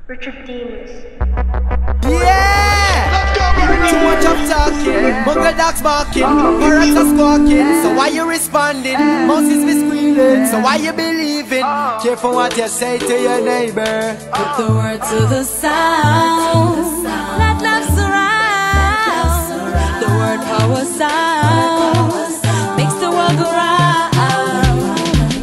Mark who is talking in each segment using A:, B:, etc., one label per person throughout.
A: Richiedemus.
B: Yeah! Too much of talking, bungle dogs barking, parrots are squawking. So why you responding? Mouses be squealing. So why you believing? Careful what you say to your neighbor.
C: Put the word to the sound. Let love surround. The word power sound makes the world go round.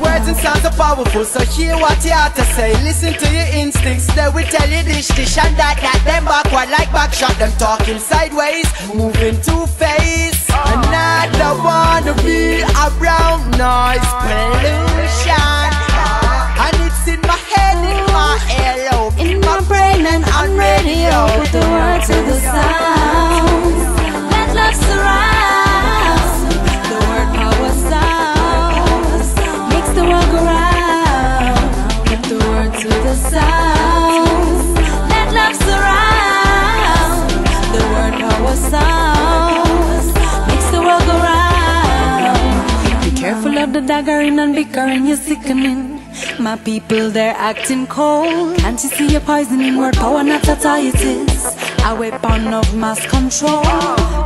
B: Words and sounds are powerful, so hear what you have to say. Listen to your instincts, they will tell you this and that. Them backward like backshot, them talking sideways, moving two-faced. And I don't wanna be around noise pollution. And it's in my head, in my earlobe,
C: in my brain and on radio. Put the word to the sound. Let love surround. The word power sound makes the world go round. Put the word to the sound. Let love surround. The word power sound makes the world go round. Be careful of the daggering and bickering, you're sickening. My people, they're acting cold. Can't you see your poisoning? Word power, not at all it is. A weapon of mass control.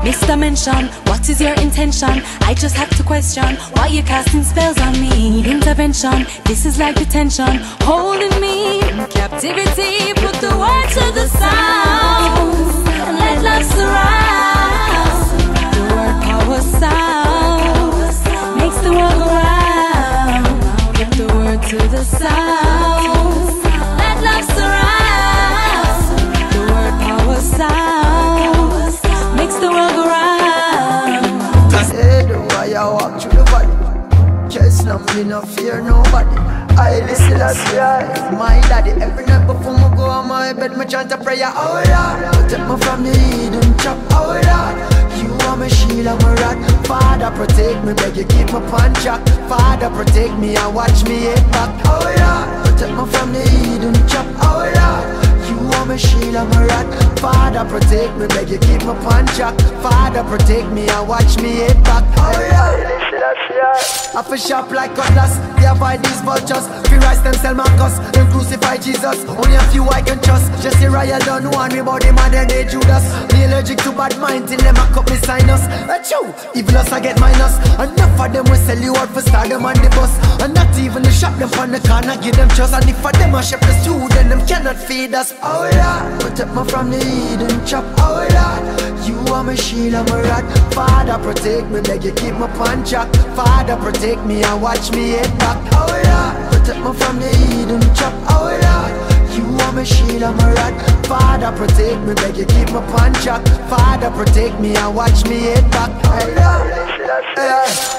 C: Mr. Mention, what is your intention? I just have to question why you're casting spells on me. Need intervention, this is like detention, holding me in captivity. Put the word to the sound and let love surround. The word power sound makes the world go round. Put the word to the sound, let love surround. The word power sound makes the world go round.
D: Say the way I walk through the body, just not me, no fear nobody. I listen as my daddy. Every night before me go on my bed, me chant a prayer. Oh Lord, protect me from the hidden trap. Oh Lord, you are my shield and my rod. Father protect me, beg you keep me on track. Father protect me and watch me head back. Oh Lord, protect me from the hidden trap. Oh Lord, you are my shield and my rod. Father protect me, beg you keep me on track. Father protect me and watch me head back. Oh Lord, I feel sharp like cutlass. They avoid these vultures. Free rise them sell Marcus. Them crucify Jesus. Only a few I can trust. Just the royal don't want me about them and then they Judas. Me allergic to bad mind till them a cut me sinus. That's true. Even us I get minus. Enough of them will sell you out for stardom on the bus. And not even the shop them on the corner give them trust. And if for them a ship us too, then them cannot feed us. Oh Lord, protect me from the hidden trap. Oh Lord, you are my shield and my rod. Father protect me, beg you keep me on track. Father protect me and watch me head back. Oh Lord, protect me from the hidden trap. Oh Lord, you are my shield and my rod. Father protect me, beg you keep me on track. Father protect me and watch me head back. Oh Lord,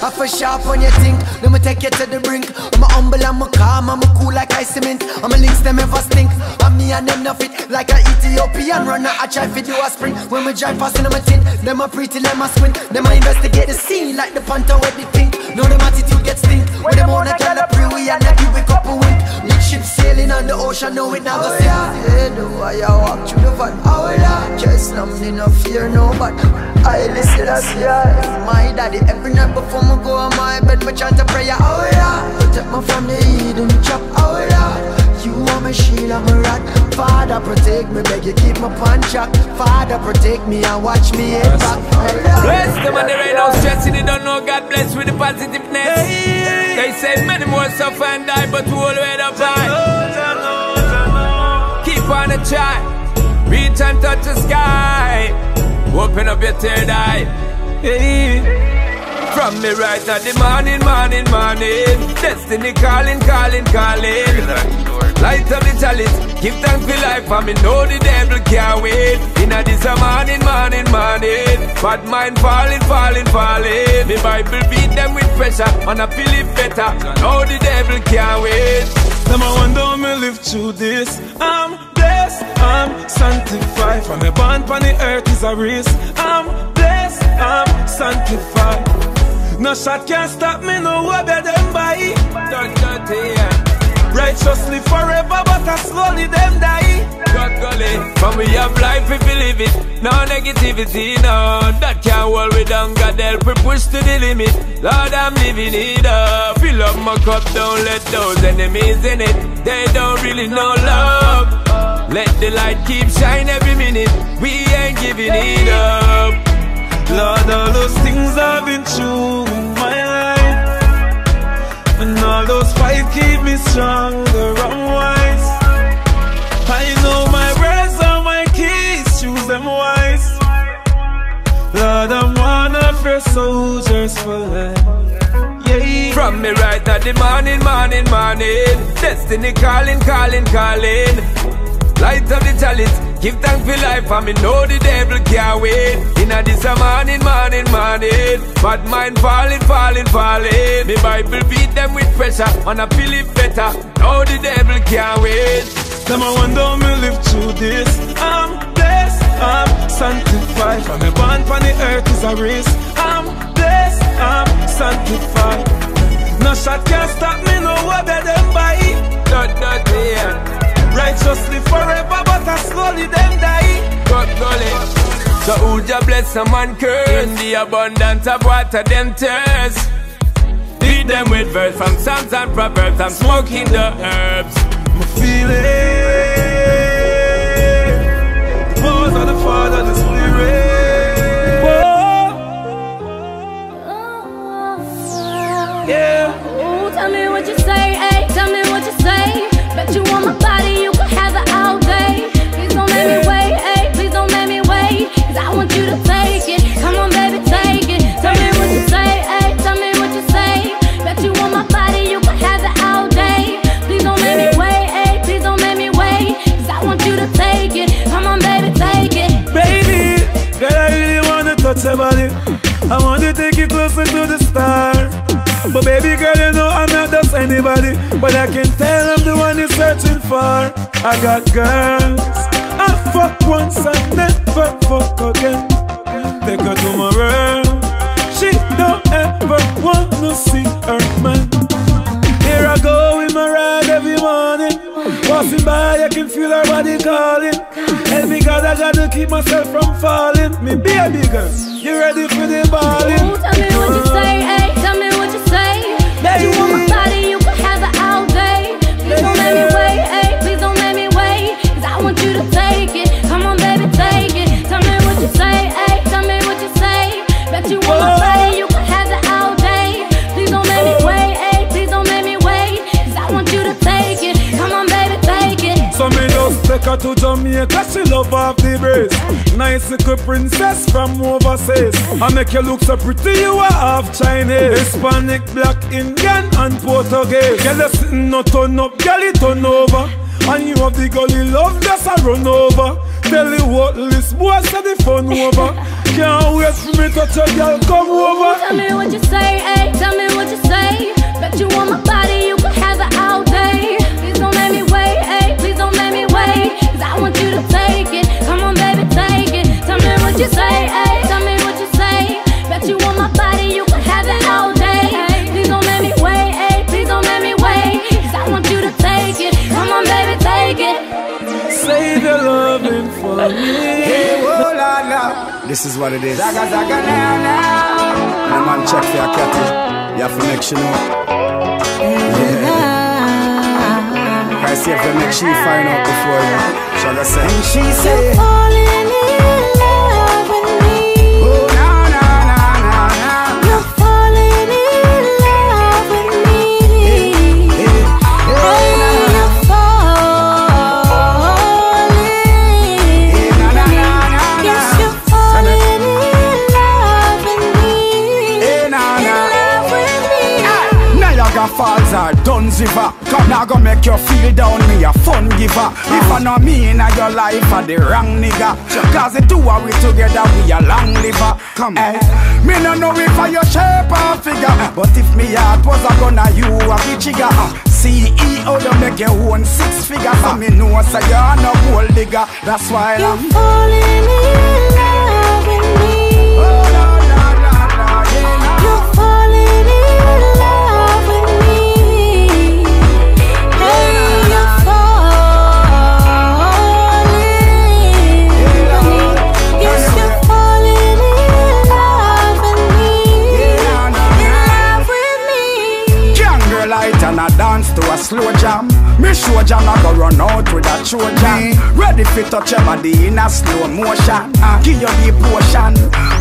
D: I feel sharp when you think. Let me take you to the brink. I'm a humble, I'm a calm, I'm a cool like ice cement. I'm a links them ever stink. And me and them not fit like a Ethiopian runner. I try to do a sprint. When we drive fast in my tin, them a pretty, them a squint. Them a investigate the scene like the panther with the pink. Know them attitude get stink. When them on a tell a pre, we and give a couple wink. Big ship sailing on the ocean, know it now go sink. Yeah, the way I walk through the van. Oh Lord, just nothing, no fear nobody. I listen as my daddy. Every night before me go on my bed, me chant a prayer. Oh Lord, protect me from the hidden trap. Oh Lord, you are my shield and my rod. Father protect me, beg you keep me on track. Father protect me and watch me head back.
E: Bless them and there ain't no stressing. They don't know God bless with the positiveness. They say many more suffer and die, but we all wait up high. Keep on the try, reach and touch the sky. Open up your third eye. Hey. From me right at the morning, morning, morning. Destiny calling, calling, calling. Light up the chalice, give thanks for life, and me know the devil can't wait. Inna this a morning, morning, morning. Bad mind falling, falling, falling. The Bible beat them with pressure, and I feel it better. Know the devil can't wait.
F: Them I wonder how me live through this. I'm blessed, I'm sanctified. From the bond on the earth is a race. I'm blessed, I'm sanctified. No shot can't stop me, no way better than by. Righteously forever, but I slowly them die.
E: God golly, from we have life if we live it. No negativity, no, that can't hold we down. God help we push to the limit. Lord, I'm living it up. Fill up my cup, don't let those enemies in it. They don't really know love. Let the light keep shine every minute. We ain't giving it up.
F: Lord, all those things I've been through in my life, and all those fights keep me stronger and wise. I know my words are my keys, choose them wise. Lord, I'm one of your soldiers for life. Yeah.
E: From me right at the morning, morning, morning. Destiny calling, calling, calling. Light up the chalice, give thanks for life, and me know the devil can't wait. Inna this a morning, morning, morning. Bad mind falling, falling, falling. Me Bible beat them with pressure, and I feel it better. Now the devil can't wait.
F: Them I wonder me live through this. I'm blessed, I'm sanctified. From me born on the earth is a race. I'm blessed, I'm sanctified. No shot can't stop me, no way them by.
E: Not here.
F: Righteously forever, but I slowly them die.
E: God knowledge. So who just bless some man curse? In the abundance of water them thirst. Feed them with verse from Psalms and Proverbs. I'm smoking the herbs.
F: I feel it. The pause of the Father, the Spirit. Whoa. Yeah.
C: Ooh, tell me what you say, ayy. Tell me what you say. Bet you want my body, you can have it all day. Please don't make me wait, ayy. Please don't make me wait. Cause I want you to take it. Come on, baby, take it. Tell me what you say, ayy. Tell me what you say. Bet you want my body, you can have it all day. Please don't make me wait, ayy. Please don't make me wait. Cause I want you to take it. Come on, baby, take it.
F: Baby, girl, I really wanna touch your body. I want to take you closer to the stars. But baby girl, you know I'm not just anybody, but I can tell I'm the one you're searching for. I got girls I fuck once and never fuck again. Take her to my world, she don't ever wanna see her man. Here I go in my ride every morning. Passing by, I can feel her body calling. Help me God, I gotta keep myself from falling. Me baby girl, you ready for the balling?
C: Ooh, tell me what you say, ayy. Tell me what you say. Bet you want my body, you can have it all day. Please don't make me wait, ayy. Please don't make me wait. Cause I want you to take it. Come on, baby, take it. Tell me what you say, ayy. Tell me what you say. Bet you want my body, you can have it all day. Please don't make me wait, ayy. Please don't make me wait. Cause I want you to take it. Come on, baby, take it.
F: So me just take her to Jamaica, she love off the brace. Nice little princess from overseas. I make you look so pretty, you are half Chinese, Hispanic, black, Indian and Portuguese. Girl, you sitting no turn up, girl, you turn over. And you have the girl you love, just a run over. Tell you what, this boy said the fun over. Can't wait for me to tell girl, come over.
C: Tell me what you say, ayy. Tell me what you say. Bet you want my body, you can have it all day. Please don't make me wait, ayy. Please don't make me wait. Cause I want you to take it. Come on, baby, take it. Tell me what you say, ayy. Tell me what you say. Bet you want my body, you can have it all day. Please don't make me wait, ayy. Please don't make me wait. Cause I want you to take it. Come on, baby, take it.
F: Save your loving for me.
B: Hey, oh la la.
A: This is what it is.
B: Zaga zaga na na.
A: The man check for your catty. You have to make sure know. Yeah. I see if you make she find out before you. Shall I say?
B: And she say,
C: Falling in love with me.
B: oh na na na na na.
C: You're falling in love with me.
B: Hey,
C: You're falling.
B: hey, na na na na.
C: Yes, you're falling in love with me.
B: Hey, na
C: In
B: na.
C: love with me.
A: Niagara Falls are Duns River. Come now go make you feel down, me a fun giver. If I know me in your life, I the wrong nigga. Cause the two of we together, we a long liver. Come me no know if I your shape or figure, but if me heart was a gunna, you a the trigger. CEO, you make your own 6 figures. So me know say you're no gold digger. That's why
C: You're
A: I'm
C: falling in love with me.
A: oh, la, la, la, la, yeah, la.
C: You're falling in love with me. Hey, you're falling. Yes, you're falling in love with me. In love with me.
A: Young girl light and a dance to a slow jam. Me soldier, I go run out with a Trojan. Ready for touch your body in a slow motion. Give you the potion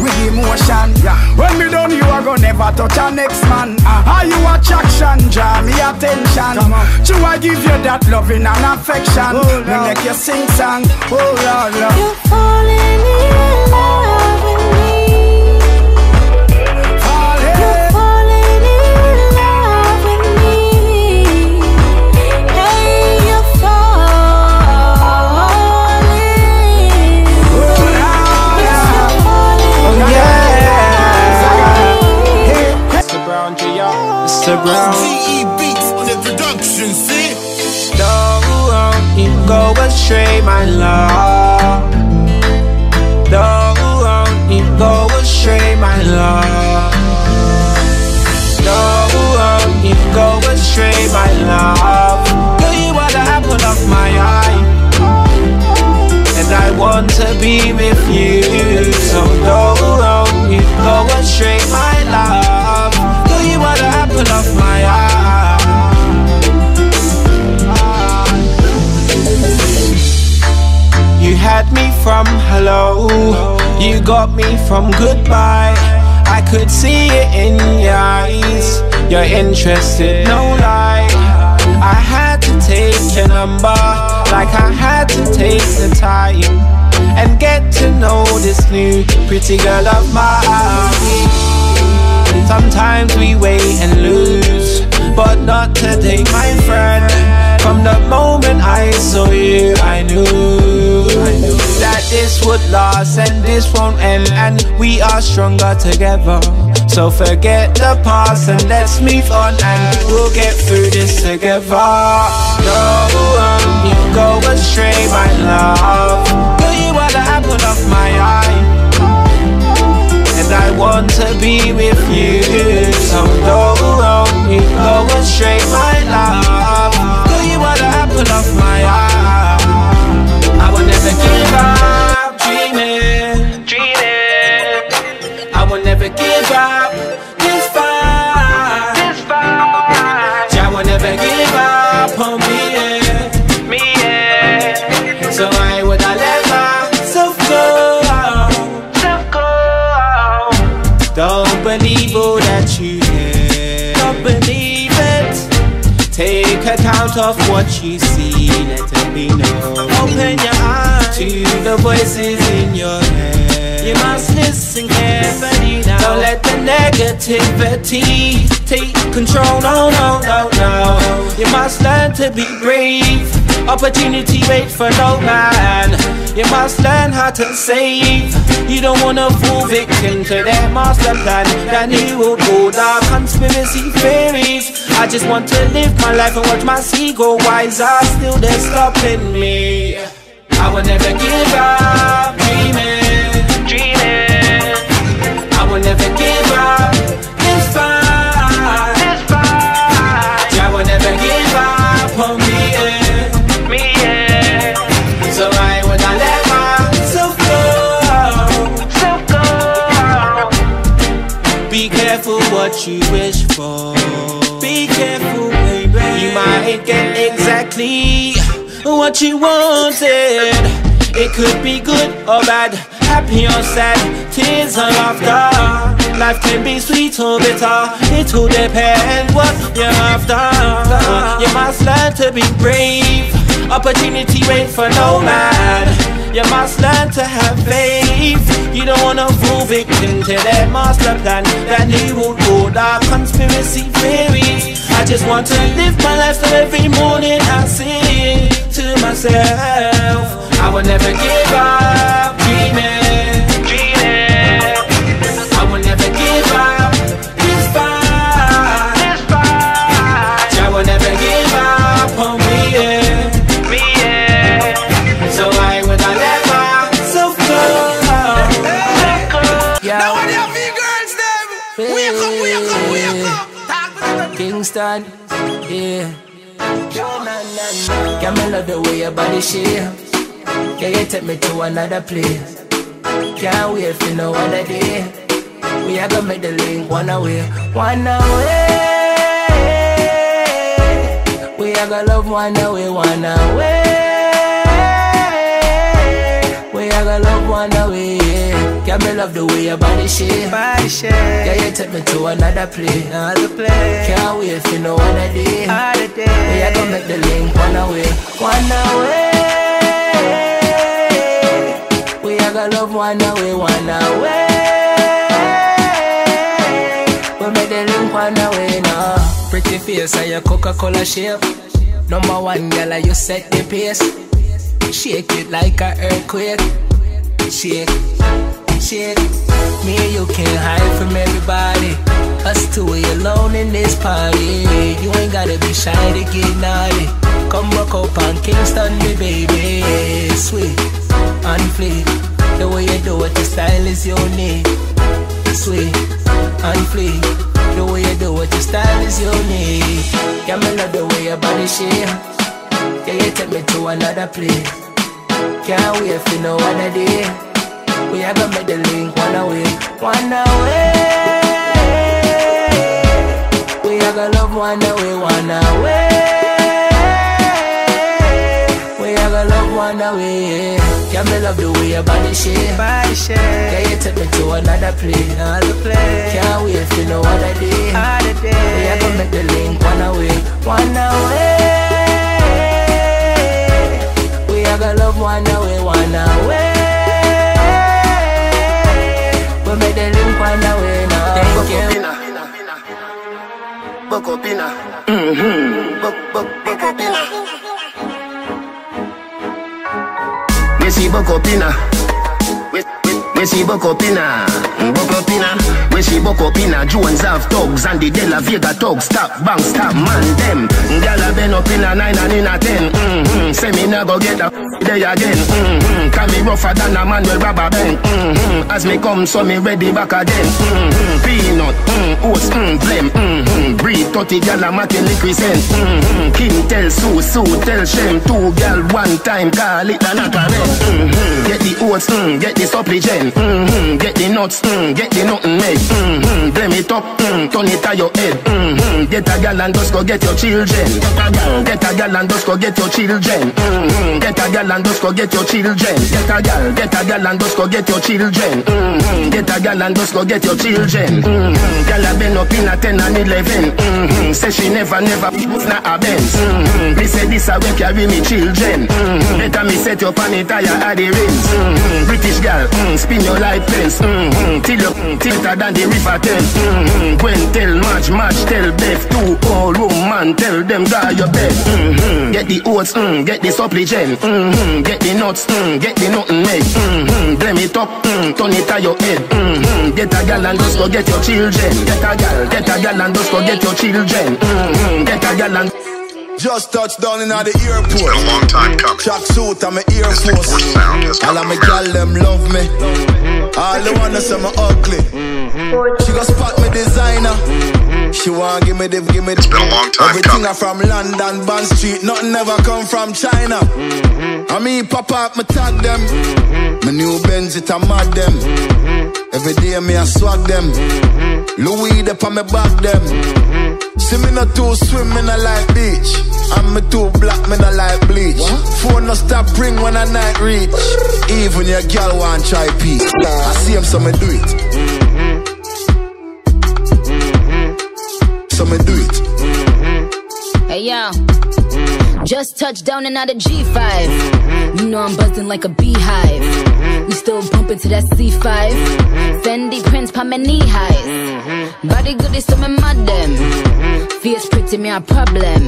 A: with emotion. When me done, you are gonna never touch a next man. Are you attraction? Draw me attention. Should I give you that loving and affection? Me make you sing song. Oh Lord, Lord.
C: You're falling in love with me. You're falling in love with me. Hey, you're falling. You're falling.
B: Oh yeah.
F: Mr. Brown, J.R. Mr. Brown.
G: OGE beats on the production, see?
B: Don't go astray, my love. Don't go astray, my love. Don't go astray, my love. Girl, you are the apple of my eye, and I want to be with you. So don't go astray, my love. Girl, you are the apple of my eye. You had me from hello, you got me from goodbye. I could see it in your eyes, you're interested, no lie. I had to take your number, like I had to take the time, and get to know this new pretty girl of mine. Sometimes we wait and lose, but not today, my friend. From the moment I saw you, I knew that this would last and this won't end, and we are stronger together. So forget the past and let's move on, and we'll get through this together. Don't go astray, my love. Girl, you are the apple of my eye, and I want to be with you. So don't go astray, my love. Girl, you are the apple of my eye. I will never give up dreaming, dreaming. I will never give up this fight, this fight. I will never give up on me, yeah, me, yeah. So I would not let myself go, self go. Don't believe all that you hear, don't believe it. Take account of what you see, let it be known. Open your eyes to the voices in your head. You must listen carefully now. Don't let the negativity take control, no, no, no, no. You must learn to be brave. Opportunity wait for no man. You must learn how to save. You don't wanna fall victim to their master plan. That new will go dark conspiracy theories. I just want to live my life and watch my seed grow wiser. Still they're stopping me. I will never give up dreaming, dreaming. I will never give up this fight, this fight. I will never give up on me, yeah, me, yeah. So I will not let myself go, be careful what you wish for. Be careful, baby. You might get exactly what you wanted. It could be good or bad, happy or sad, tears or laughter. Life can be sweet or bitter, it will depend what you're after. You must learn to be brave. Opportunity wait for no man. You must learn to have faith. You don't wanna fall victim to their master plan. That new will go dark conspiracy theories. I just want to live my life so every morning I sing to myself. I will never give up dreaming, dreaming. I will never give up this fight, this fight. I will never give up on me, yeah, me, yeah. So I will not let myself go, yeah.
G: Now what do you feel, girls, them? Wake up, wake up, wake up.
B: Kingston, yeah. Girl, me love the way your body shapes. Yeah, you take me to another place. Can't wait for no other day. We are gonna make the link one away, one away. We
H: I got love one away, one away. We I got love one away. Can me love the way your body shake. Yeah, you take me to another place. Can't wait if you know what I did. We I gonna make the link one away, one away. We I got love one away, one away. We make the link one away now. Pretty face and your Coca-Cola shape. Number one girl, you set the pace. Shake it like an earthquake. Shake, shake. Me and you can't hide from everybody. Us two are alone in this party. You ain't gotta be shy to get naughty. Come rock up on Kingston, me baby. Sweet and fleet. The way you do it, the style is unique. Sweet and fleet. The way you do it, the style is unique. Yeah, me love the way your body shape. Yeah, you take me to another place. Can't wait if you know what I did. We are gonna make the link one away, one away. We are gonna love one away, one away. We are gonna love one away. Yeah, me love the way your body shape. Yeah, you take me to another place. Can't wait if you know what I did. We are gonna make the link one away, one away. I got love one away, one away. We made the link one away now. Thank you.
I: Bokopina. Bokopina. We see Bokopina. We see Bokopina. Bokopina. We see Bokopina. Jones have thugs and the De La Vega thugs. Stop, bang, stop, man, them. Gala been up in a 9 and in a 10. Say me never get up there again. Can me rougher than a man with rubber band. As me come, so me ready back again. Peanut, oats, blem. Breed 30 gala matin liquicent. King tell Sue tell Shem. 2 gal 1 time, call it an apparent. Get the oats, get the supplement. Get the nuts, get the nothing made. Blame it up, turn it to your head. Get a gal and just go get your children. Get a gal and just go get your children. Get a gal and just go get your children. Get a gal and just go get your children. Get a gal and just go get your children. Gal a been up in a 10 and 11. Say she never not a Benz. Me say this a way carry me children. Better me set your pan it higher at the rims. British gal, spin your light fence. Till you tilter than the river Thames. Gwen tell match tell Beth. 2 old woman tell them guy your bed. Get the oats, get the supplement. Get the nuts, get the nothing made. Blame it up, turn it to your head. Get a gal and just go get your children. Get a gal and just go get your children. Get a gal and
J: just touched down in the airport.
K: It's been a long time coming.
J: Track suit and my Air Force. All of my gal them love me. All the wanna say me ugly. She go spot me designer. She want give me the.
K: It's been a long time
J: everything
K: coming.
J: From London, Bond Street. Nothing ever come from China. I mean pop up, me tag them. My new Benz it a mad them. Every day me a swag them. Louis de pa me back them. See me not too swim, me not like beach. And me too black, me not like bleach. Phone no stop ring when a night reach. Even your girl want try peek. I see him, so me do it. So me do it.
C: Hey yo, just touched down and out of G5. You know I'm buzzing like a beehive. We still bumping to that C5. Fendi prints pa my knee highs. Body good is some mad them. Fierce pretty me a problem.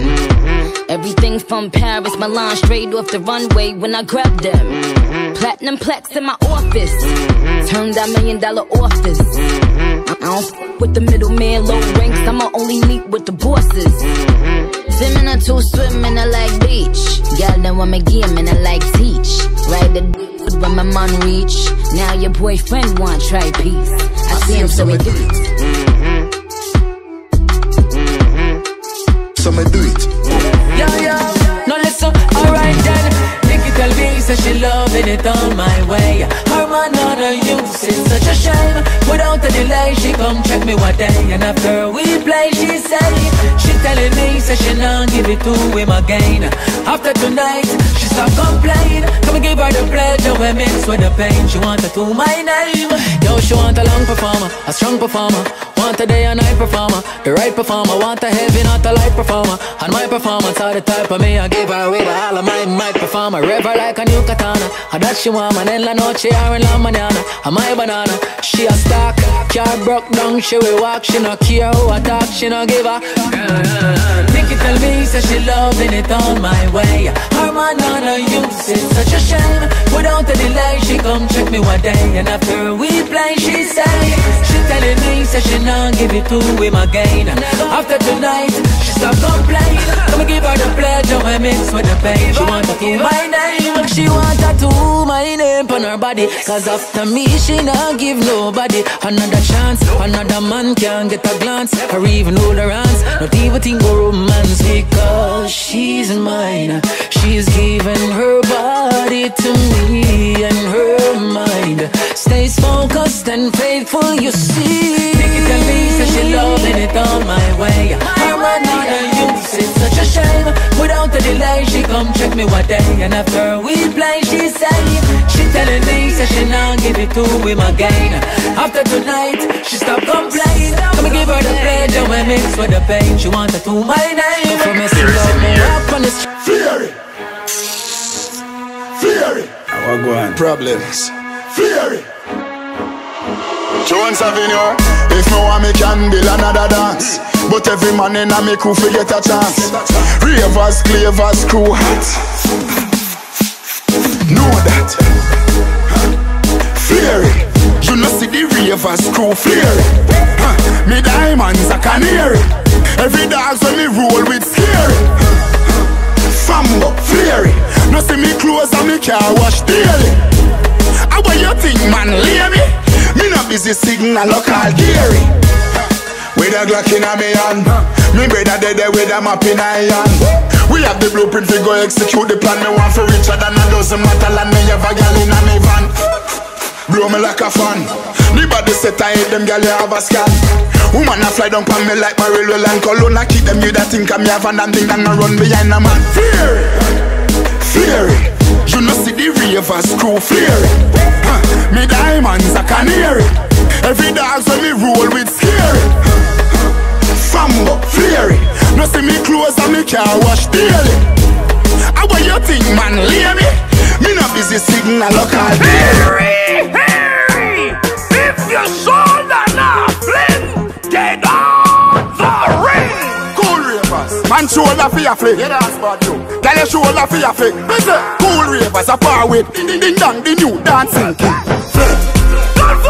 C: Everything from Paris, Milan, straight off the runway when I grab them. Platinum plex in my office. Turned that $1 million office. I don't f with the middleman, low ranks. I'ma only meet with the bosses. Swimming or two, swimming I like beach. Girl, then want me game and I like teach. Ride the d when my man reach. Now your boyfriend want try peace. I see him, so we do it.
J: So me do it.
H: Yo, no listen, alright then. Nikki tell me, say she loving it all my way. Her man, not her use, it's such a shame. Without a delay, she come check me one day. And after we play, she say, she telling me, say she not give it to him again. After tonight, she stop complain. Come and give her the pleasure when mixed with the pain. She want to do my name. Yo, she want a long performer, a strong performer. Want a day and night performer, the right performer. Want a heavy, not a light performer. And my performance are the type of me I give her away to all of my performer. Rev her like a new katana. And that she want, man, en la noche or en la mañana. And my banana, she a stock. Car broke down, she will walk. She no care who I talk, she no give a. Nikki tell me, say she loving it on my way. Her man on her use, it's such a shame. Without a delay, she come check me one day. And after we play, she say, she telling me, say she not give it to him again. After tonight, she stop complain. Come and give her the pleasure when mixed with the pain. She want to do my name. She want to do my name on her body. Cause after me, she not give nobody another chance. Another man can't get a glance or even hold her hands. Not even think of romance. Because she's mine. She's giving her body to me, and her mind stays focused and faithful, you see. Nikki tell me, say she loving it on my way. Her man on her use, it's such a shame. Without a delay, she come check me one day. And after we play, she say, she telling me, say she not give it to him again. After tonight, she stop complain. Come and give her the pleasure when mixed with the pain. She want to do my name. So for me, she love me up on the street.
J: Fear it. Fear it.
A: What go on?
J: Problems. Fear it. Jones Avenue. If me want, me can build another dance. But every man in a me crew forget a chance. Ravers, clavers, crew hot. Know that. Fear it. You know see the ravers crew fear it. Me diamonds a canary. Every dog's when me roll with scary. Fambo, fear it. No see me clothes and me car wash daily. How about you think, man, lay me? Me not busy signal local geary. With a Glock in a me hand. Me brother dead with a map in a hand. We have the blueprint to go execute the plan. Me want for richer than a dozen metal and me have a gal in a me van. Blow me like a fan. The body set I hate them gal you have a scan. Woman a fly down pan me like my railway line. Cologne I keep them you that think I'm me have a damn thing and I run behind a man. Fear it. Fear it. You know see the ravers crew fear it. Me diamonds a canary. Every dog's when me roll with scary. Fambo, fear it. No see me clothes and me car wash daily. How about you think, man, lay me? Me not busy signal local
A: Harry, Harry, if your shoulder not fling, get on the ring.
J: Cool ravers, man shoulder for your flick. Yeah, that's bad you. Girl your shoulder for your flick. Cool ravers a far with ding dong the new dancing king.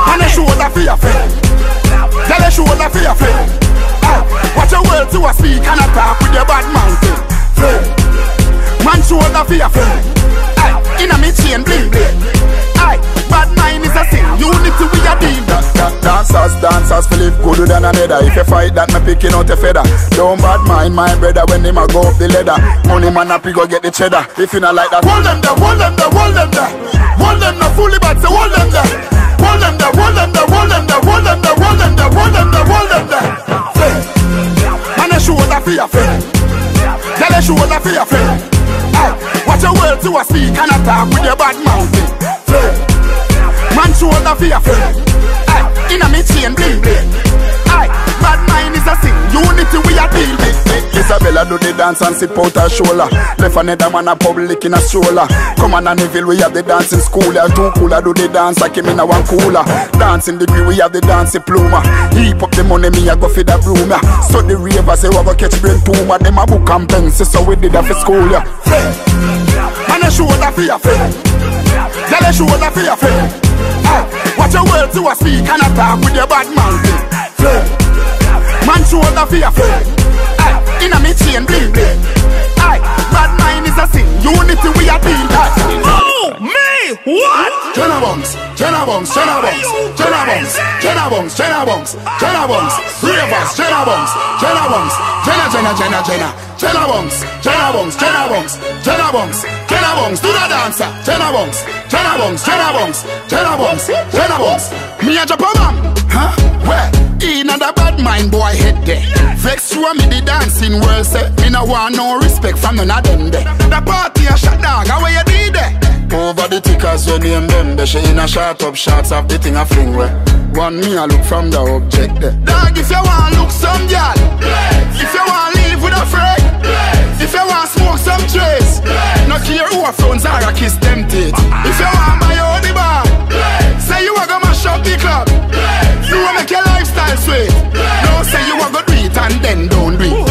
J: Man a shoulder for your flick. Girl your shoulder for your flick. Watch your words to a speak and a talk with your bad mountain. Man shoulder for your flick. Inna me chain bling bling. Aye, bad mind is a sin. Unity we a deal. Dancers feel live gooder than another. If you fight that, me picking out a feather. Don't bad mind my brother when him a go up the ladder. Money man up, he go get the cheddar. If you not like that, hold them there, hold them there, hold them there. Hold them there, fully bad, so hold them there. Hold them there, hold them there, hold them there, hold them there, hold them there, hold them there, hold them there. Man a shoulder for your friend. Tell a shoulder for your friend. Watch your words to a speak and a talk with your bad mountain. Man shoulder for your friend. Inna me chain bling bling. Bad mind is a sin. Unity we a deal with. Isabella do the dance and sit out her shoulder. Left another man a public in a stroller. Come on Anneville, we have the dancing school. Too cooler do the dance like him in a one cooler. Dancing degree, we have the dancing pluma. Heap up the money, me a go for the broom. So the ravers say we go catch brain tumor. Them a book and pens, so we did that for school. Man a shoulder for your friend. Tell a shoulder for your friend. Watch your words to a speak and a talk with your bad mountain. Man shoulder for your friend. Inna me chain bling bling. Bad mind is a sin. Unity we a deal that.
A: Oh me, what?
J: Turn a bounce. Jenna bunks, Jenna bunks, Jenna bunks, Jenna bunks, Jenna bunks, Jenna bunks, ravers, Jenna bunks, Jenna bunks, Jenna bunks, Jenna bunks, Jenna bunks, Jenna bunks, Jenna bunks, do the dancer, Jenna bunks, Jenna bunks, Jenna bunks, Jenna bunks, Jenna bunks. Me a drop a man, huh? Where? In and a bad mind boy head there. Vex through me the dancing world say me no want no respect from none of them there. The party a shot dog, how you did there? Over the tickers you name them. They she in a shot up shots of the thing a fling where. One me a look from the object there. Dog if you want look some girl, if you want live with a friend, if you want smoke some trace, no care who a phones are a kiss them teeth. If you want buy your own bar, say you a go mash up the club. You want make your lifestyle sweet. No say you a go do it and then don't do it.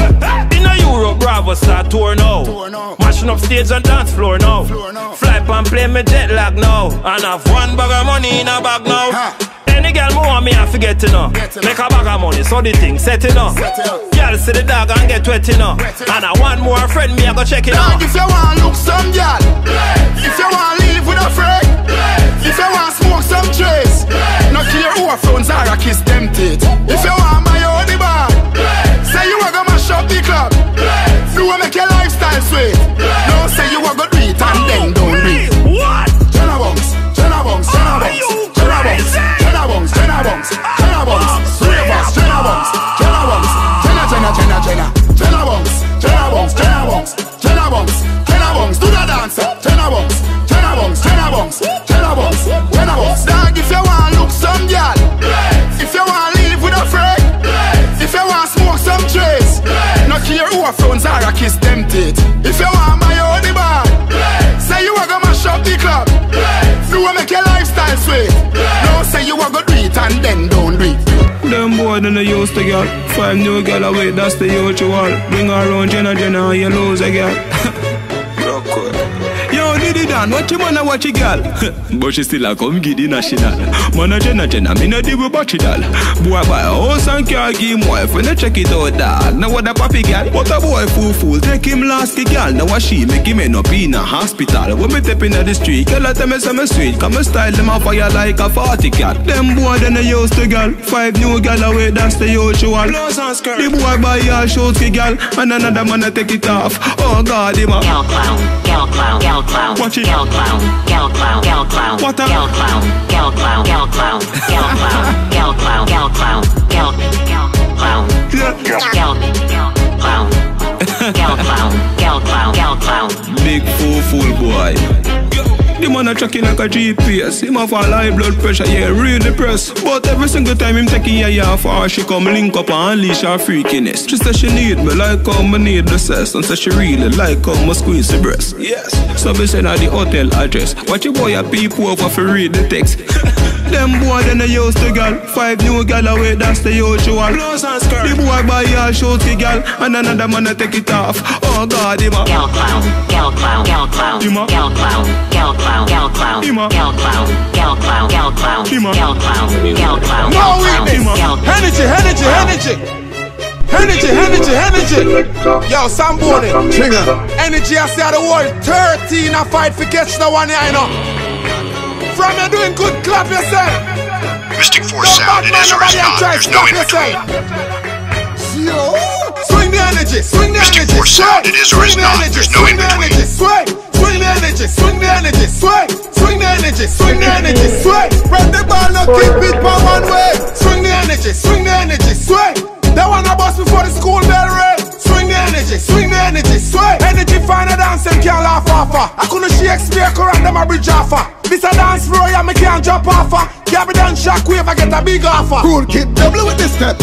F: In a Europe, Bravo start tour now. Mashing up stage and dance floor now. Fly and play me jet lag now. And have one bag of money in a bag now. Any girl more want me I forget to know. Make a bag of money so the thing set it up. Girl see the dog and get wet you know. And I want more friend me I go check it out.
J: If you want look some girl, if you want live with a friend, if you want smoke some trace, no care who a phones are a kiss them teeth. If you want buy your own bar, say you a go mash up the club. You want make your lifestyle sweet. No say you a go do it and then don't do it.
F: What?
J: Jenna bunks, Jenna bunks, Jenna bunks, Jenna bunks, Jenna bunks, Jenna bunks, Jenna bunks, ravers, Jenna bunks, Jenna bunks, Jenna bunks, Jenna bunks, Jenna bunks, Jenna bunks, Jenna bunks, do the dancer, Jenna bunks, Jenna bunks, Jenna bunks, Jenna bunks, Jenna bunks. Dog if you want look some girl, if you want live with a friend, if you want smoke some trace, no care who a phones are a kiss them teeth. If you want buy your own bar, say you a go mash up the club. You a make your lifestyle sweet. No say you a go do it and then don't do it.
F: Them boy than they used to get. 5 new girl away, that's the usual. Bring her around Jenna and you lose a girl. Yo, Diddy Dan, what you wanna watch a girl? But she still a come giddy national. Man a Jenna, me no deal with bachelor. Boy buy a house and car, give him wife when they check it out dog. Now what a papi girl? What a boy fool, take him last the girl. Now what she make him end up in a hospital. When me step in the street, girl I tell me some sweet. Come and style them on fire like a 40 cat. Them boy then they used to girl. 5 new girl away, that's the usual. The boy buy a shoes for girl, and another man a take it off. Oh God, him a
L: girl clown,
F: watch it.
L: girl clown,
F: What a
L: girl clown, girl clown, girl clown, girl clown, girl clown, girl clown, girl clown, girl clown, girl clown.
F: Big fool boy. The man a tracking like a GPS. Him have a high blood pressure, yeah, real depressed. But every single time him taking a for her, she come link up and unleash her freakiness. She say she need me like how me need the sex, and say she really like how me squeeze the breast. Yes. So we send her the hotel address. Watch your boy a peep over for read the text. Them boy then they used to girl. 5 new girl away, that's the usual. The boy buy her shoes to girl, and another man a take it off. Oh God, him a
L: girl clown, girl clown, girl clown,
F: him a
L: girl clown, girl clown, girl clown,
F: him a
L: girl clown, girl clown, girl clown,
F: him a
L: girl clown, girl clown.
G: No weakness. Energy. Yo, Samboni, trigger. Energy, I say the word 13 a fight for catch the one I know. From you doing good, clap yourself.
K: Mystic Force sound, it is or is not, there's no in between.
G: Swing the energy, swing the energy.
K: Mystic Force sound, it is or is not, there's no in between.
G: Swing the energy, swing the energy, swing the energy, swing the energy, swing. Spread the ball, now keep it for one way. Swing the energy, swing the energy, swing. That one I bust before the school bell ring. Swing the energy, swing the energy, swing. Energy find a dance and can't laugh off her. I couldn't Shakespeare correct them a bridge offer. This a dance floor, yeah, me can't jump off her. Yeah, me done shockwave, I get a big offer.
J: Cool kid, double with this step.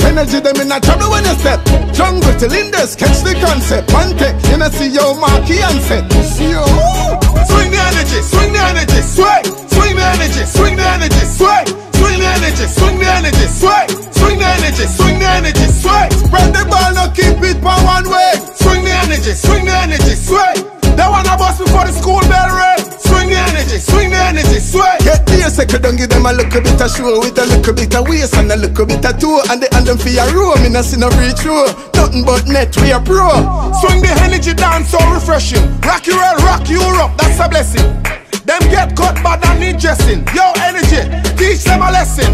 J: Energy them in a trouble when you step. Jungle till Indus, catch the concept. One tech, you know see your marquee and set.
G: Swing the energy, swing the energy, swing. Swing the energy, swing the energy, swing. Swing the energy, swing the energy, swing. Swing the energy, swing the energy, swing. Spread the ball, now keep it for one way. Swing the energy, swing the energy, swing. That one I bust before the school bell ring. Swing the energy, swing.
J: Get the second, don't give them a little bit of show with a little bit of waist and a little bit of toe. And them for your room, me not see no reach through. Nothing but net, we are pro.
G: Swing the energy dance so refreshing. Rock you world, rock Europe, that's a blessing. Them get cut bad and need dressing. Yo, energy, teach them a lesson.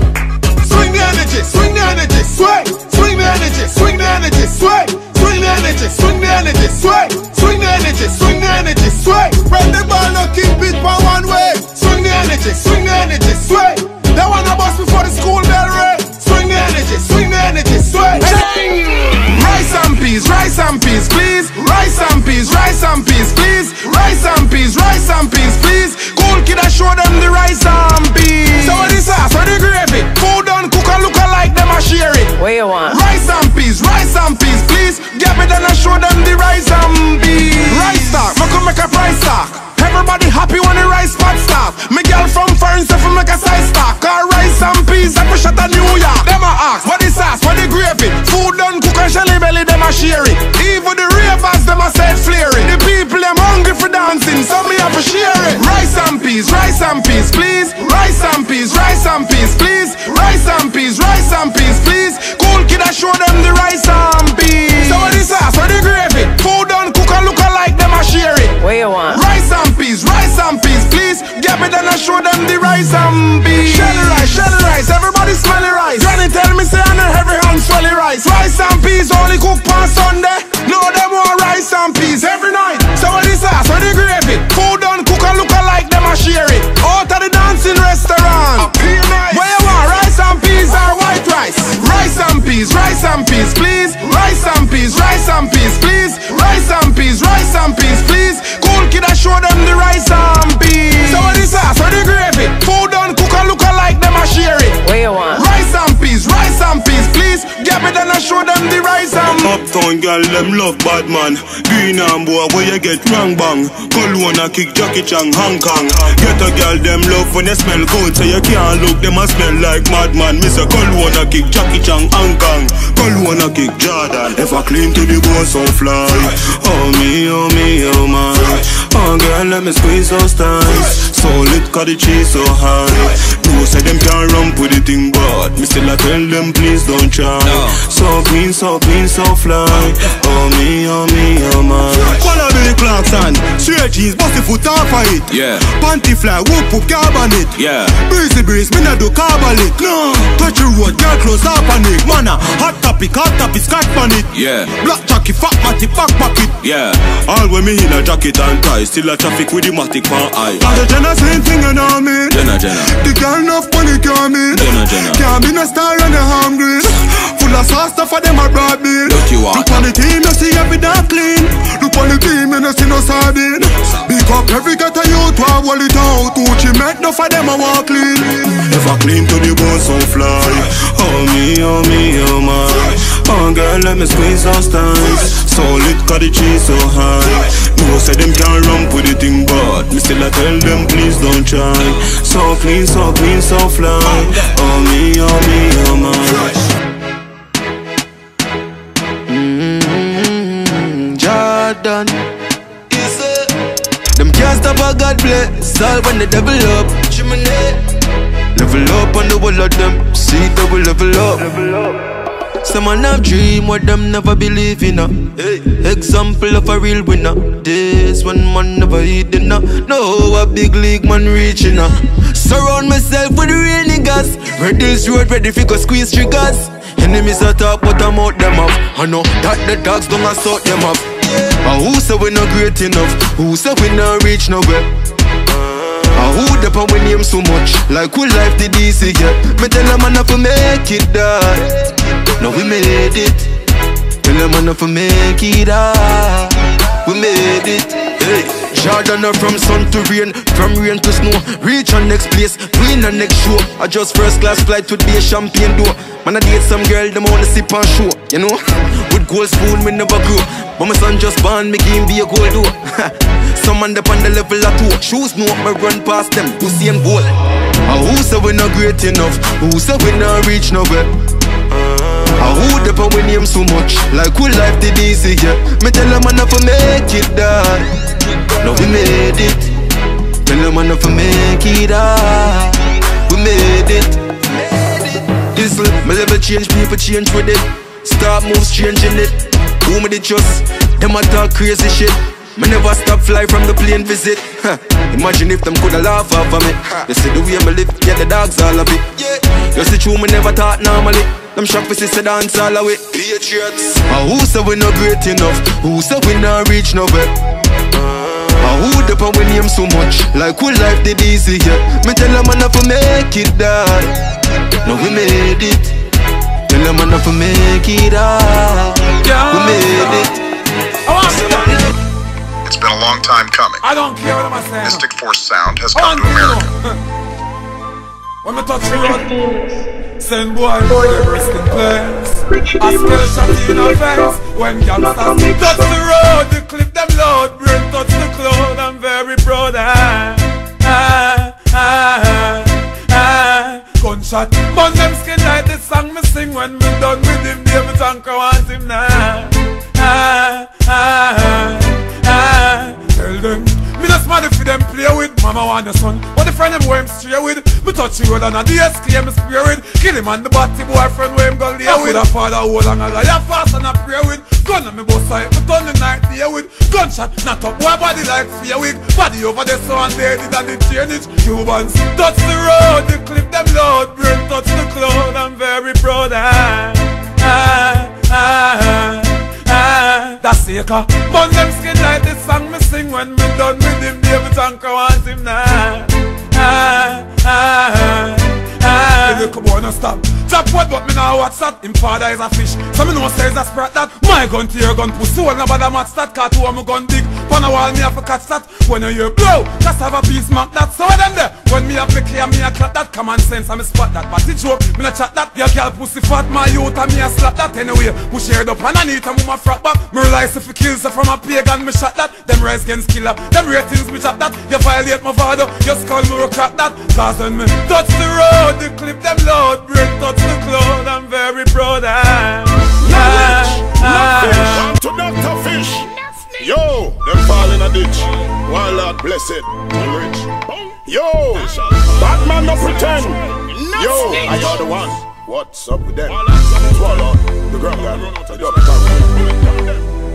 G: Swing the energy, swing the energy, swing. Swing the energy, swing the energy, swing. Swing the energy, swing the energy, swing. Swing the energy, swing the energy, swing. Spread the ball, no keep it for one way. Swing the energy, swing the energy, swing. That one a bus before the school bell ring. Swing the energy, swing the energy, swing. Rice and peas, please. Rice and peas, please. Rice and peas, please. Cool kid, I show them the rice and peas. So what is sauce, what the gravy? Food done, cook and look alike, them a share it.
H: What you want?
G: Rice and peas, please. Get me then I show them the rice and peas. Rice stock, make a price stock. Everybody happy when the rice pot stop. Me girl from foreign stuff make a size stock. Cause rice and peas like we shot a New York. Them a ask, what the sauce, what the gravy? Food done, cook and shelly belly, them a share it. Even the ravers, them a said flaring. The people, them hungry for dancing, so me have to share it. Rice and peas, please. Rice and peas, please. Rice and peas, please. Cool kid, I show them the rice and peas. So what the sauce, what the gravy? Food done, cook and look alike, them a share it.
H: What you want?
G: Rice and peas, please. Get me then I show them the rice and peas. Shell rice, everybody smell the rice. Granny tell me say I know every hand swelly rice. Rice and peas only cook on Sunday. No, them want rice and peas every night. So what the sauce, what the gravy? Food done, cook and look alike, them a share it. Out of the dancing restaurant. Where you want rice and peas or white rice? Rice and peas, please. Rice and peas, please. Rice and peas, please. Cool kid, I show them the rice and peas. So what the sauce, what the gravy? Food done, cook and look alike, them a share it.
H: What you want?
G: Rice and peas, please. Get me then I show them the rice and
F: Uptown girl, them love bad man. Green and boy, where you get wrong bang. Cologne a kick Jackie Chan, Hong Kong. Get a girl, them love when they smell good. So you can't look, them a smell like madman. Miss a Cologne a kick Jackie Chan, Hong Kong. Cologne a kick Jordan. If I clean to the bone, so fly. Oh me, man. Oh girl, let me squeeze those thighs. So lit, cause the cheese so high. No say them can't run with the thing, but me still I tell them please don't try. So clean, so fly. Oh me, man. Follow Billy Clarkson. Straight jeans, bust the foot off of it. Yeah. Panty fly, whoop carbon it. Yeah. Breezy breeze, me not do carbon it. No. Touch the road, girl close up on it. Mana, hot topic, scotch on it. Yeah. Black jacket, fat matty, back pocket. Yeah. All when me in a jacket and tie, still a traffic with the matic pan eye. And the Jenna same thing you know me. Jenna. The girl enough money can't me. Jenna. Can't be no star and a hungry. Full of sauce stuff for them a broad bill. Look on the team, you see every damn clean. Look on the team, you see no sardine. Pick up every ghetto youth to hold it out. Uchi make no for them a walk clean. If I clean to the bone, so fly. Oh me, man. Oh girl, let me squeeze those thighs. So lit, cause the cheese so high. No say them can't run with the thing, but me still I tell them please don't try. So clean, so fly. Oh me, man.
D: Jordan. Them can't stop a God bless. All when they double up. Level up on the wall of them. See double level up. Some man have dream what them never believe in. Example of a real winner. Days when man never eat dinner. No, a big league man reaching. Surround myself with real niggas. Red Hills Road ready for go squeeze triggers. Enemies attack but I'm out them off. I know that the dogs don't assault them up. Who say we not great enough? Who say we not reach nowhere? Who the pan we name so much? Like who life did easy get? Me tell them enough to make it die. Now we made it. Tell them enough to make it die. We made it. Hey, Jordan from sun to rain, from rain to snow. Reach on next place, win on next show. I just first class flight to the champagne door. Man I date some girl, them wanna sip and show. You know, with gold spoon me never grow. But my son just born, me give him be a gold door. Some man up on the level of 2. Shoes no up, me run past them, Usain Bolt. Who say we not great enough? Who say we not reach nowhere? Who the pan we name so much? Like who life did easy, yeah? Me tell them enough to make it die. Now we made it. Tell them enough to make it die. We made it. Diesel, me never change, people change with it. Start moves changing it. Who me they trust? Them a talk crazy shit.
M: Me never stop fly from the plane visit. Imagine if them coulda laugh over me. You see the way me live, yeah, the dogs all of it. You see true, me never thought normally. Them shock for sister dance all away. Patriots. Who say we not great enough? Who say we not reach nowhere? Who the power we name so much? Like who life did easy, yeah. Me tell them man to make it die. No, we made it. Tell them man to make it die. We made it.
K: It's been a long time coming.
A: I don't care what I'm saying.
K: Mystic Force sound has come to America.
A: When I touch the road, send boy to the resting place. I still shot in our face. When gangsters touch the road, the clip them load. Brain touch the cloud, I'm very proud. Gunshot, burn them skin like the song me sing. When me done with him, David Tanker want him now. Tell them, me just mad if them play with. Mama want the son, but the friend them where him stray with. Me touch the road and a DSK me spray with. Kill him and the batty boyfriend where him go lay with. A father hold and a liar fast and a pray with. Gun on me both side, me turn the night day with. Gunshot, not up, boy body like fear wig. Body over there so and dead and the chain it. Cubans touch the road, the clip them load. Brain touch the cloud, I'm very proud. That's it, burn them skin like the song me sing. When me done with him, David Tanker want him now. Little boy no stop. Drop what but me now what's that? Him father is a fish, so me know say is a sprat that. My gun to your gun pussy, all nobody match that. Car two me gun dig, on a wall me have to catch that. When you hear blow, just have a piece mark that. So then there, when me have to clear me a clap that. Common sense and me spot that, but it joke, me no chat that. Your girl pussy fat, my youth and me a slap that. Anyway, push her up and I need a mama frack back. Me realize if you kill her from a pagan, me shot that. Them rise against killer, them ratings me chop that. You violate my father, you skull me crack that. Cause when me touch the road, the clip them load. Break touch the cloud, I'm very proud.
G: Want to Dr. Fish. Yo, them fall in a ditch. One Lord blessed and rich. Yo, bad man no pretend. Yo, I are the one. What's up with them? Swallow the ground guy.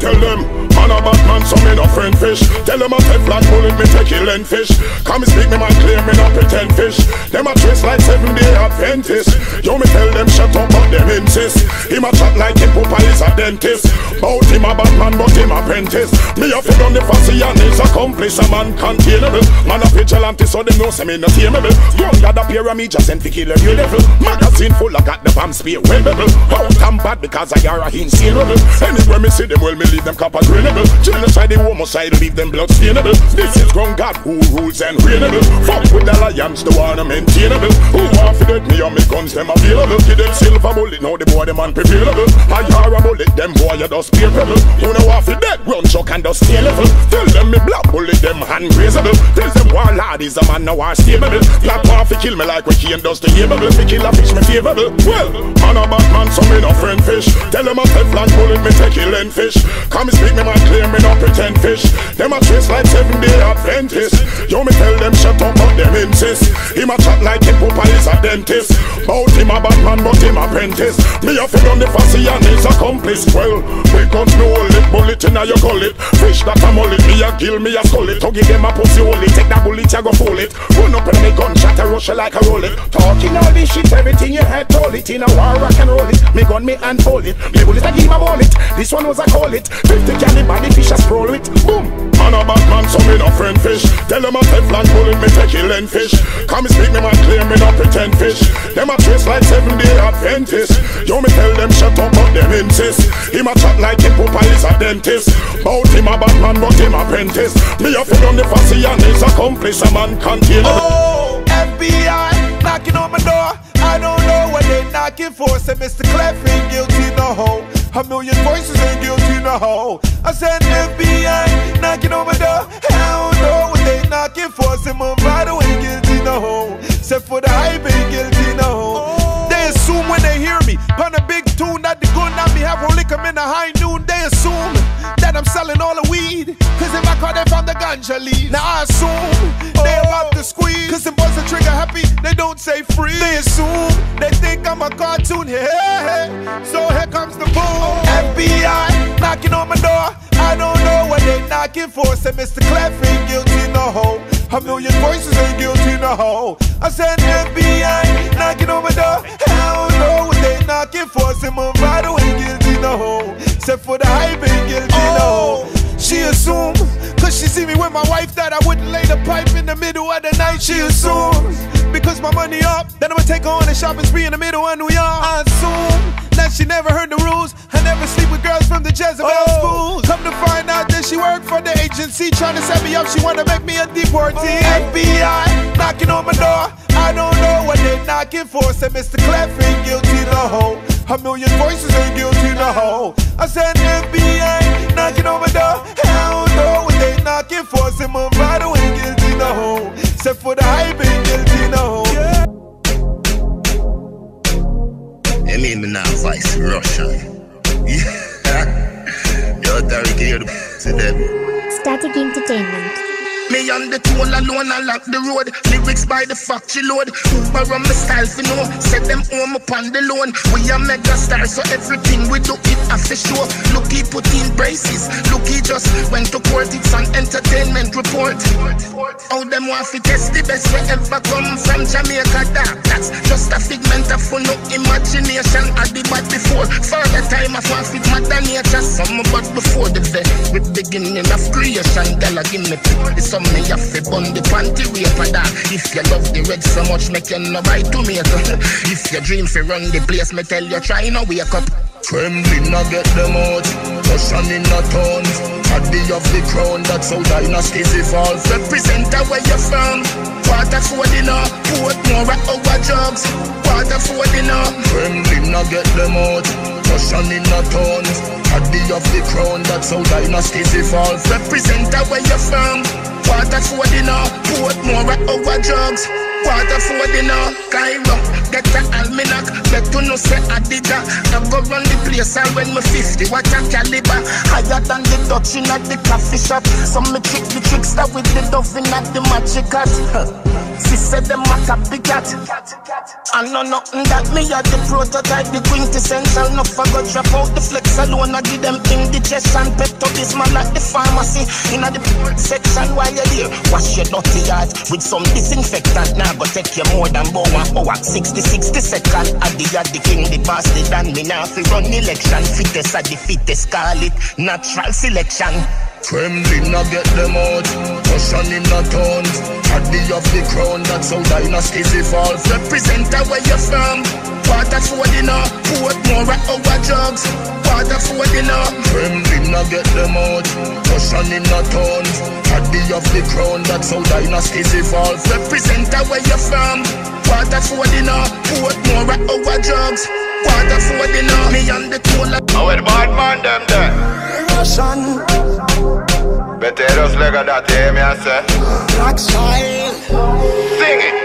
G: Tell them, man a bad man, so me no friend fish. Tell them I Teflon bullet, me take kill and fish. Come and speak me man clear, me no pretend fish. Them a trace like 7-day Adventist. Yo me tell them shut up, but them insist. Him a chat like him papa is a dentist. Bout him a bad man, but him apprentice. Me a fit on the fussy and his accomplice. A man containable, man a vigilante, so them know say me no tameable. Young got a pair of me just sent to kill every level. Magazine full, I got the bomb spear webbable. Out and bad because I are a insane rebel. Anywhere me see them, well me leave them copper grenable. Genocide, the homicide, leave them blood stainable. This is ground God who rules and reignable. Fuck with the lions, the one maintainable. Who want to dead me on me guns, them available. Give them silver bullet, now the boy them unprevailable. I hear a bullet, them boy you just pay pebble. Who know want to dead, run chuck and just stay level. Tell them me black bullet, them hand raisable. Tell them one lad is a man now are stable. Black want to kill me like when Kane does the able. Fi kill a fish me favorable. Well, man a bad man, so me no friend fish. Tell them a Teflon bullet, me take kill and fish. Come and speak me man clear, me no pretend fish. Them a trace like 7-day Adventist. Yo me tell them shut up, but them insist. Him a chat like him papa is a dentist. Bout him a bad man, but him apprentice. Me a fit on the fussy and his accomplice. Well, we guns no bullet, bullet in a you gullet. Fish that a mullet, me a kill, me a skull it. To give them a pussy only, take that bullet, you go fool it. Run up and me gunshot a rush like a roll it. Talking all this shit, everything you had told it. In a war, rock and roll it. Me gun me and fold it. Me bullet I give my wallet. This one was a call it. 50 caliber, the fish a scroll it. Boom. Man a bad man, so me no friend fish. Tell them a Teflon bullet, me take kill and fish. Come and speak me man clear, me no pretend fish. Them a trace like 7-day Adventist. Yo me tell them shut up, but them insist. Him a chat like him papa is a dentist. Bout him a bad man, but him apprentice. Me a fit on the fussy and his accomplice. A man container.
N: Oh, FBI knocking on my door. I don't know what they knocking for. Say Mr. Clef ain't guilty no hoe. A million voices ain't guilty no hoe. I said FBI knocking on my door. I don't know what they knocking for. Say Mumbai ain't guilty no hoe. Say for the hype ain't guilty no hoe. They assume when they hear me pon a big tune that the gun that me have will lick 'em in the high noon. They assume that I'm selling all the weed. Cause if I caught them from the ganja leaves. Now I assume they about to squeeze. Cause the boys are trigger happy, they don't say free. They assume, they think I'm a cartoon. Hey, so here comes the boom. FBI knocking on my door. I don't know what they knocking knocking for. Say Mr. Clef ain't guilty no hoe. A million voices ain't guilty no hoe. I said FBI knocking on my door. I don't know what they knocking for. Say Movado ain't guilty no hoe. Except for the hype ain't guilty no hoe. She assumed, cause she see me with my wife, that I wouldn't lay the pipe in the middle of the night. She assumed, because my money up, then I'ma take her on a shopping spree in the middle of New York. I assume that she never heard the rules. I never sleep with girls from the Jezebel schools. Come to find out that she worked for the agency, trying to set me up, she wanna make me a deportee. FBI knocking on my door, I don't know what they knocking for. Said Mr. Clef ain't guilty no hoe. A million voices ain't guilty no hoe. I said FBI knocking on my door, I don't know what they knocking for. Said Movado ain't guilty no hoe. Except for the hype ain't guilty no hoe. Yeah.
I: I mean me now voice Russian. Yeah. Yo, Derek, you're the to them.
O: Static Entertainment.
I: Me on the toll alone, I lock the road. Lyrics by the factory load. Uber on my style, you know. Set them home upon the loan. We are mega stars, so everything we do it after show. Look, he put in braces. Look, he just went to court. It's an entertainment report. How them want to test the best we ever come from Jamaica. That's just a figment of fun, no imagination. I did bad before. For the time I want fit mother nature. Some but before the very beginning of creation. Girl, give me pick. Some me have to bun the panty way for that. If you love the red so much, make you no buy tomato. If you dream for run the place, me tell you try no wake up.
P: Trembling, I get them out. Russian in a town. Caddy of the crown, that's how dynasties evolve.
I: Represent where you're from. Water for dinner, put more at our jobs. Water for dinner.
P: Trembling, I get them out. Russian in a town. Caddy of the crown, that's how dynasties evolve.
I: Represent where you're from. Water for dinner, put more at our jobs. Water for dinner, Cairo, get the almanac. Bet to no say I did that. I go run the place and when me 50, what a caliber. Higher than the Dutch in at the coffee shop. Some me trick the trickster with the dove in at the magic hat. She said them a copy cat. I know nothing that me are the prototype, the quintessential. No forgot drop out the flex alone. I give them indigestion. Pet to this man at the pharmacy. In the section while you're there. Wash your dirty heart with some disinfectant. Now go take you more than 1 hour. 60 seconds. At the king, the bastard. And me now fi run election. Fittest at the fittest. Call it natural selection.
P: Trembling, I get them out. Russian in a town. Caddy of the crown, that's how dynasties evolve.
I: Represent where you're from. Water for dinner, put more at our jobs. Water for dinner.
P: Trembling, I get them out. Russian in a town. Caddy of the crown, that's how dynasties evolve.
I: Represent where you're from. Water for dinner, put more at our jobs. Water for dinner. Me and the toll.
Q: Oh, wait, bad man, them there.
D: Russian.
Q: Better just like that, hear me I say.
D: Black style.
Q: Sing it.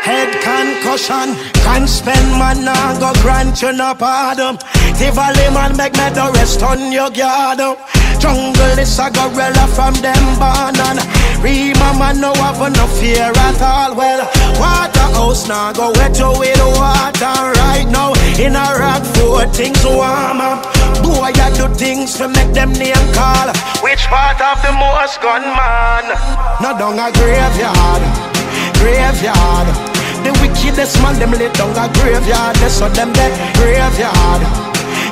D: Head concussion. Can't spend man now go grant you no pardon. Tivoli man make me the rest on your guard. Jungle is a gorilla from them banan. Rima man no have no fear at all. Well, Waterhouse now go wet you with water right now. In a rock for things warm up. Boy, I do things to make them name call. Which part of the most gunman? No down a graveyard. Graveyard. The wickedest man them lit down a graveyard. They saw them dead. Graveyard.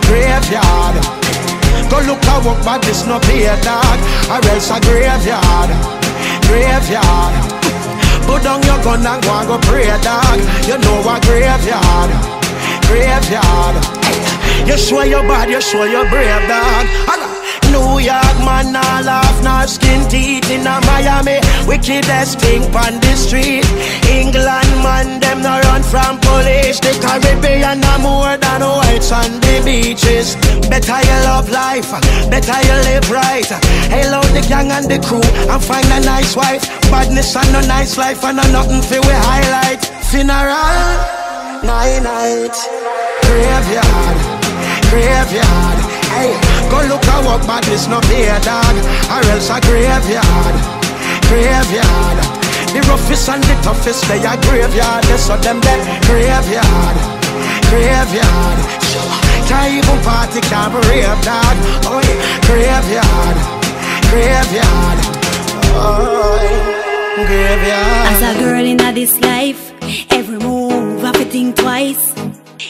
D: Graveyard. Go look a walk but this no be a dog. Or else a graveyard. Graveyard. Put down your gun and go and go pray dog. You know a graveyard. Graveyard. You show your bad, you show your brave dog. New York man, nah laugh, nah skin teeth in a Miami. Wickedest thing on the street. England man, them no run from police. The Caribbean are more than whites on the beaches. Better you love life, better you live right. Hail out the gang and the crew and find a nice wife. Badness and no nice life and no nothing for we highlight. Funeral, night. Graveyard, graveyard. Hey, go look at what badness no be a dog. Or else a graveyard, graveyard. The roughest and the toughest they are graveyard. They saw them dead. Graveyard, graveyard. Can't even party, can't be rave dog. Oh yeah, graveyard, Graveyard. Oh, graveyard.
C: As a girl in this life, every move I have to think twice.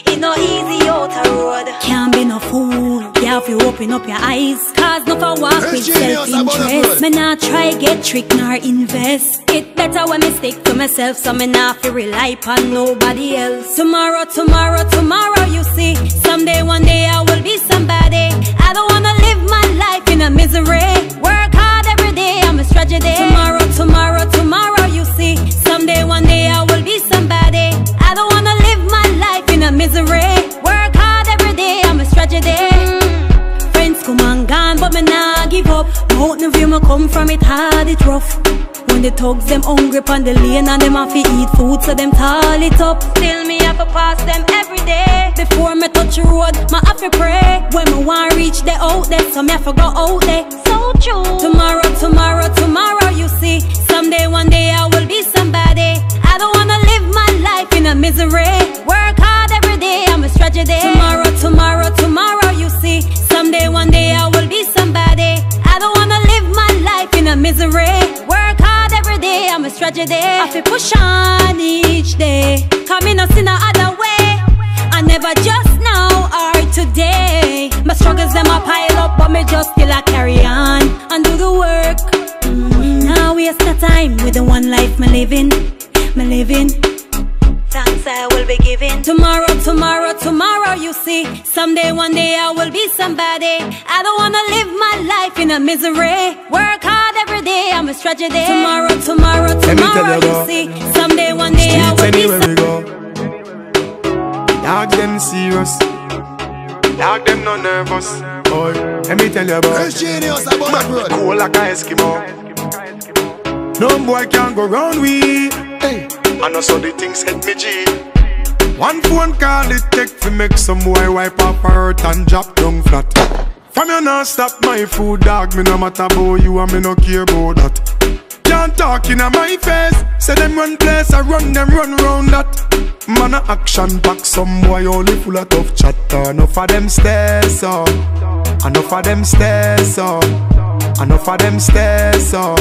C: It no easy out a road. Can't be no fool. You have to open up your eyes. Cause no for walk with self-interest. Me not try get tricked nor invest. It better when me stick to myself, so me not fi rely on nobody else. Tomorrow, tomorrow, tomorrow, you see. Someday, one day I will be somebody. I don't wanna live my life in a misery. Work hard every day, I'm a tragedy. Tomorrow, tomorrow, tomorrow, you see. Someday, one day I will be somebody. I don't wanna live my life in a misery. Work hard every day, I'm a tragedy. Friends come and gone, but me nah give up. Mountain view me come from, it hard, it rough. When the thugs them hungry on the lane and them have to eat food, so them tall it up. Still me have to pass them every day. Before me touch the road, me have to pray. When me want reach the out there, so me have to go out there. So true. Tomorrow, tomorrow, tomorrow, you see. Someday, one day I will be somebody. I don't wanna live my life in a misery. Work hard every day, I'm a tragedy. Tomorrow, tomorrow, tomorrow, you see. Someday, one day I will be somebody. I don't wanna live my life in a misery. Work hard every day, I'm a tragedy. I feel push on each day. Come in us in no other way. I never just now or today. My struggles them a pile up, but me just still a carry on and do the work. Now waste the time with the one life me living. Thanks I will be giving. Tomorrow, tomorrow, tomorrow, you see. Someday, one day I will be somebody. I don't wanna live my life in a misery. Work hard every day, I'm a tragedy. Tomorrow, tomorrow, tomorrow, you see. Someday, one day I will be somebody.
O: Dog them serious, dog them no nervous. Boy, let me tell you about
D: Richiedemus about my brother.
O: Cool like a Eskimo. No boy can go round we. Hey, I know so the things hit me G. One phone call it take to make some boy wipe up her hurt and drop down flat. From you not stop my food, dog. Me no matter about you and me no care about that. Can't talk in my face. Say them run place, I run them run round that. Man a action pack, some boy only full of tough chatter. Enough of them stairs up, enough of them stairs up, enough of them stairs up.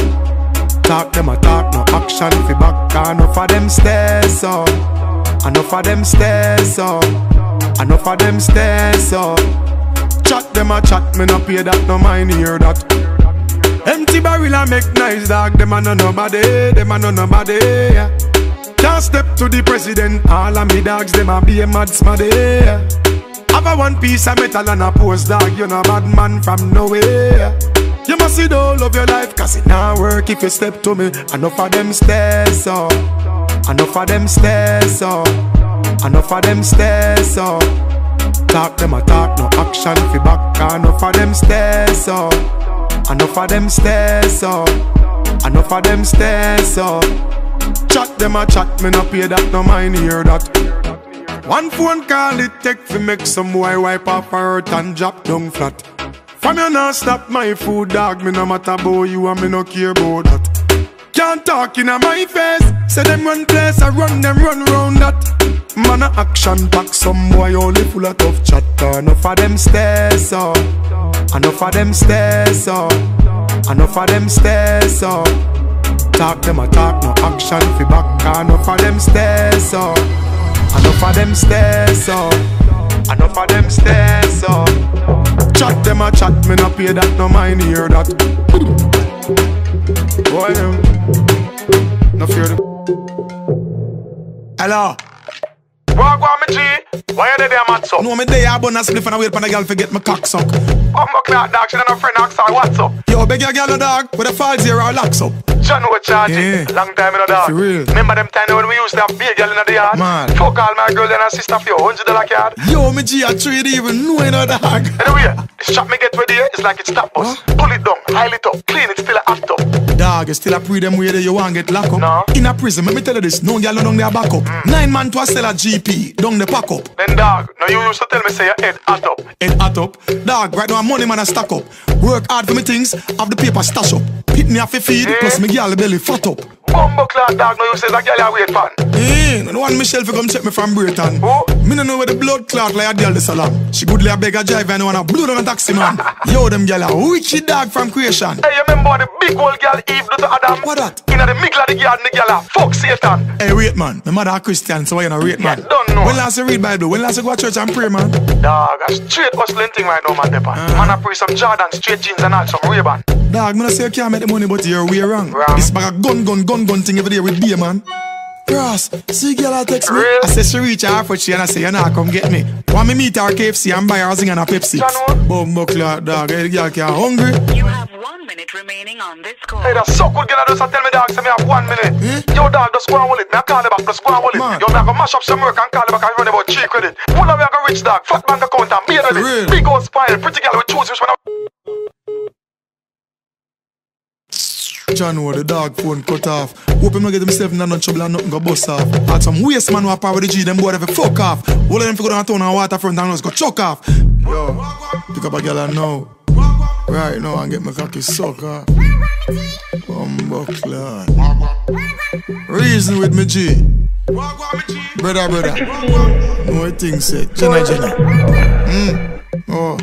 O: Talk them a talk, no action fi back. Enough of them stairs up, enough of them stairs up, enough of them stairs up. Chat them a chat, me no pay that, no mind hear that. Empty barrel a make nice dog, them a no nobody, them a no nobody, yeah. Can't step to the president, all of me dogs, them a be a mad smaddy, yeah. Have a one piece of metal and a post dog, you no bad man from nowhere. You must see the whole of your life, cause it not work if you step to me. Enough of them stairs up, enough of them stairs up, enough of them stairs up. Talk them a talk, no action fi back. Enough of them stairs up, enough of them stairs up, enough of them stairs up. Chat them a chat, me no pay that, no mind hear that. One phone call it take fi make some boy wipe up her hurt and drop down flat. From you not stop my food, dog. Me no matter about you and me no care about that. Can't talk in my face. Say them run place, I run them run round that. Man a action pack, some boy only full of tough chatter. Enough of them stairs up, enough of them stairs up, enough of them stairs up. Talk them a talk, no action fi back. Enough of them stairs up, enough of them stairs up, enough of them stairs up. Chat them a chat, me no pay that, no mind hear that. Boy, no fear them. Hello.
G: What go on me G? Why you there, man, so?
O: No, me there, I bonus spliff and I wait for the girl to get my cock suck.
G: Bumbo clock, dog, she don't have friend, ask her, what's up?
O: Yo, beg your girl, dog, with a 5-0 locks up.
G: John would charge it. Long time in the dog.
O: For real.
G: Remember them time when we used to have big girl in the yard?
O: Man.
G: Fuck all my girl and her sister for your $100 card.
O: Yo, me G, I trade even know in the dog.
G: Anyway, this shot me get ready here, it's like it's stop us. Pull it down, pile it up, clean it, still a act up.
O: Dog, you still a pre them way that you want get locked up.
G: No.
O: In a prison, let me tell you this, no girl down there back up. 9 man to a sell a GP, down the pack up.
G: Then dog, now you used to tell me say your head hot up.
O: Head hot up. Dog, right now money man a stack up. Work hard for me things, have the paper stash up. Pit me off a feed, plus me girl belly fat up.
G: Bumbo clock, dog, now you say that girl you wait for.
O: No one Michelle fi come check me from Britain.
G: Who?
O: Me no know where the blood clot like a girl this along. She good like a beggar driver and wanna blood on a taxi man. Yo, them girl a wicked dog from creation.
R: Hey, you remember the big old girl Eve do to Adam?
O: What that?
R: Inna the middle of the garden, the girl a fuck Satan.
O: Hey, wait man, my mother a Christian, so why you not rate man?
R: Don't know.
O: When last you read Bible? When last you go to church and pray, man?
R: Dog, a straight hustling thing right now, man, Pepper. Man, I pray some Jordan, straight jeans and all, some Ray-Ban.
O: Dog, me not say you can't make the money, but you're way wrong. This bag of gun thing every day with beer, man. Ross, see girl I text me.
R: Real?
O: I say she reach her for she and I say you nah come get me. Want me meet her KFC and buy her a zing and a Pepsi. Bumbo clock, dog, hey, the girl can't hungry.
S: You have 1 minute remaining on this call.
R: Hey, that's so good, girl. Just tell me, dog, say me have 1 minute. Yo, dog, just go and hold it. Me I call the back, just go and hold it. Yo, me I go mash up some work and call the back and run about 3 credit. Full of me I go rich, dog. Fat bank account and me and it. Big old spine, pretty girl with choose which one.
O: John, the dog phone cut off. Hope him not get himself in no trouble and nothing go bust off. Had some waste man who are power with the G, them boy have a fuck off. All of them go down town and waterfront and just go chuck off. Yo, pick up a girl I know. Right now and get my cocky suck off. Bumbuckler. Reason with me G. Brother. No I think said. Jenna. Oh.